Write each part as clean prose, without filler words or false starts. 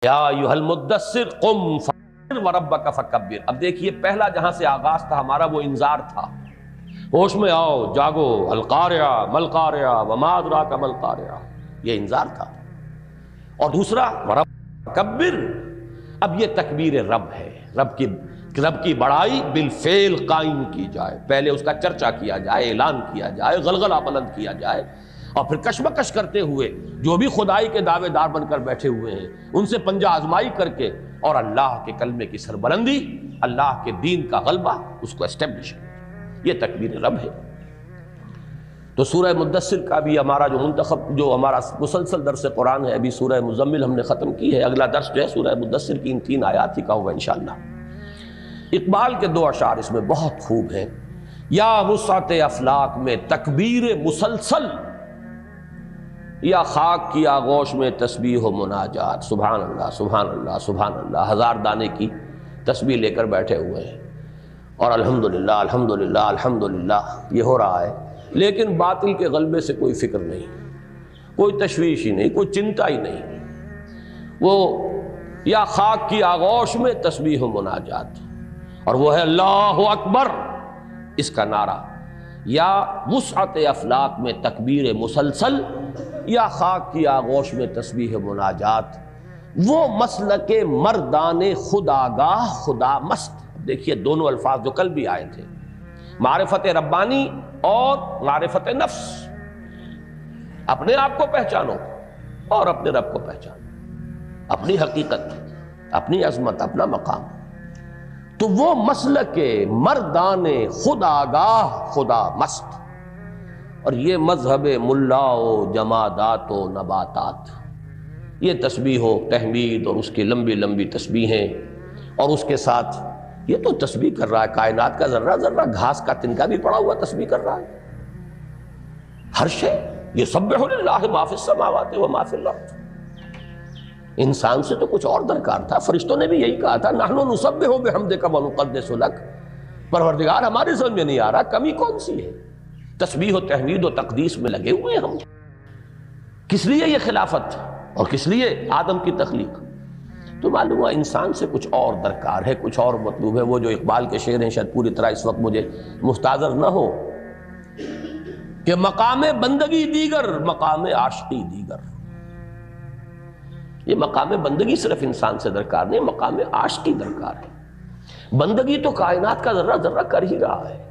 یا ایھا المدثر قم فانذر وربک فکبر۔ اب دیکھیے پہلا جہاں سے آغاز تھا ہمارا وہ انذار تھا، ہوش میں آؤ جاگو، القارعہ ملقارعہ وما ادراک ملقارعہ، یہ انذار تھا۔ اور دوسرا وربک فکبر، اب یہ تکبیر رب ہے، رب کی بڑائی بالفعل قائم کی جائے، پہلے اس کا چرچا کیا جائے، اعلان کیا جائے، غلغلہ بلند کیا جائے، اور پھر کشمکش کرتے ہوئے جو بھی خدائی کے دعوے دار بن کر بیٹھے ہوئے ہیں ان سے پنجہ آزمائی کر کے اور اللہ کے کلمے کی سربلندی، اللہ کے دین کا غلبہ، اس کو اسٹیبلش کریں، یہ تکبیر رب ہے۔ تو سورہ مدثر کا بھی ہمارا جو ہمارا مسلسل درس قرآن ہے، ابھی سورہ مزمل ہم نے ختم کی ہے، اگلا درس جو ہے سورہ مدثر کی ان 3 آیات ہی کا ہوگا انشاءاللہ۔ اقبال کے 2 اشعار اس میں بہت خوب ہیں۔ یا وسعت افلاک میں تکبیر مسلسل، یا خاک کی آغوش میں تسبیح و مناجات، سبحان اللہ سبحان اللہ سبحان اللہ، 1000 دانے کی تسبیح لے کر بیٹھے ہوئے ہیں اور الحمدللہ الحمدللہ الحمدللہ یہ ہو رہا ہے، لیکن باطل کے غلبے سے کوئی فکر نہیں، کوئی تشویش ہی نہیں، کوئی چنتا ہی نہیں۔ وہ یا خاک کی آغوش میں تسبیح و مناجات، اور وہ ہے اللہ اکبر، اس کا نعرہ۔ یا وسعت افلاک میں تکبیر مسلسل، یا خاک کی آغوش میں تسبیح مناجات، وہ مسلک مردان خودآگاہ خدا مست۔ دیکھیے دونوں الفاظ جو کل بھی آئے تھے، معرفت ربانی اور معرفت نفس، اپنے آپ کو پہچانو اور اپنے رب کو پہچانو، اپنی حقیقت، اپنی عظمت، اپنا مقام۔ تو وہ مسلک مردان خودآگاہ خدا مست، اور یہ مذہب ملا و جمادات و نباتات، یہ تسبیح و تحمید اور اس کی لمبی لمبی تسبیحیں، اور اس کے ساتھ یہ تو تسبیح کر رہا ہے کائنات کا ذرہ ذرہ، گھاس کا تنکا بھی پڑا ہوا تسبیح کر رہا ہے، ہر شے یسبح للہ ما فی السماوات و ما فی الارض۔ انسان سے تو کچھ اور درکار تھا، فرشتوں نے بھی یہی کہا تھا نحن نسبح بحمدک ونقدس لک، پروردگار ہمارے سمجھ میں نہیں آ رہا کمی کون سی ہے، تسبیح و تحمید و تقدیس میں لگے ہوئے ہیں ہم، کس لیے یہ خلافت اور کس لیے آدم کی تخلیق؟ تو معلوم ہوا انسان سے کچھ اور درکار ہے، کچھ اور مطلوب ہے۔ وہ جو اقبال کے شعر ہیں شاید پوری طرح اس وقت مجھے مستحضر نہ ہو کہ مقام بندگی دیگر مقام عاشقی دیگر، یہ مقام بندگی صرف انسان سے درکار نہیں، مقام عاشقی درکار ہے۔ بندگی تو کائنات کا ذرہ ذرہ کر ہی رہا ہے،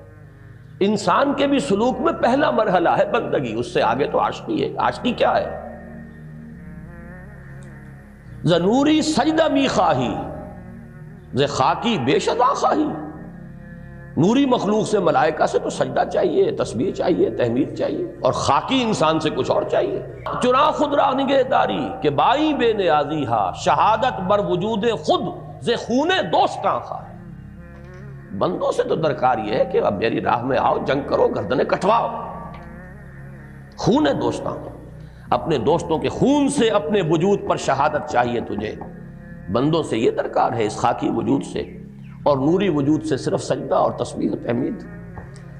انسان کے بھی سلوک میں پہلا مرحلہ ہے بندگی، اس سے آگے تو عاشقی ہے۔ عاشقی کیا ہے؟ ز نوری سجدہ می خواہی، ز خاکی بے شذا خواہی۔ نوری مخلوق سے، ملائکہ سے تو سجدہ چاہیے، تسبیح چاہیے، تحمید چاہیے، اور خاکی انسان سے کچھ اور چاہیے۔ چنا خود را نگہداری کہ بائی بے نیازی ہا، شہادت بر وجود خود ز خون دوستاں خواہ۔ بندوں سے تو درکار یہ ہے کہ اب میری راہ میں آؤ، جنگ کرو، گردنیں کٹواؤ، خون دوستاں، اپنے دوستوں کے خون سے اپنے وجود پر شہادت چاہیے تجھے۔ بندوں سے یہ درکار ہے اس خاکی وجود سے، اور نوری وجود سے صرف سجدہ اور تسبیح و تحمید۔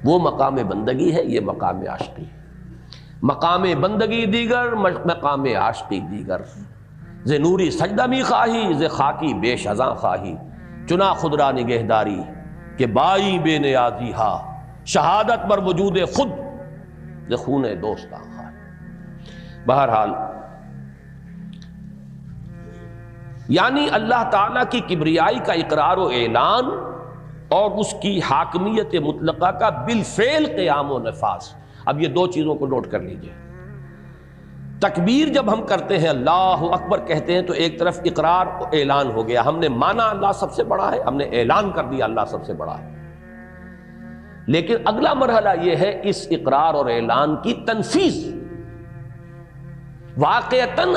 وہ مقام بندگی ہے، یہ مقام عاشقی ہے۔ مقام بندگی دیگر، مقام عاشقی دیگر۔ ز نوری سجدہ می خواہی، ز خاکی بے شذاں خواہی، چنا خود را نگہداری کہ بائی بے نیازی ہا، شہادت بر وجود خود ز خون دوستاں خواہی۔ بہرحال یعنی اللہ تعالیٰ کی کبریائی کا اقرار و اعلان اور اس کی حاکمیت مطلقہ کا بالفعل قیام و نفاذ۔ اب یہ 2 چیزوں کو نوٹ کر لیجئے۔ تکبیر جب ہم کرتے ہیں، اللہ اکبر کہتے ہیں، تو ایک طرف اقرار و اعلان ہو گیا، ہم نے مانا اللہ سب سے بڑا ہے، ہم نے اعلان کر دیا اللہ سب سے بڑا ہے۔ لیکن اگلا مرحلہ یہ ہے اس اقرار اور اعلان کی تنفیذ، واقعتاً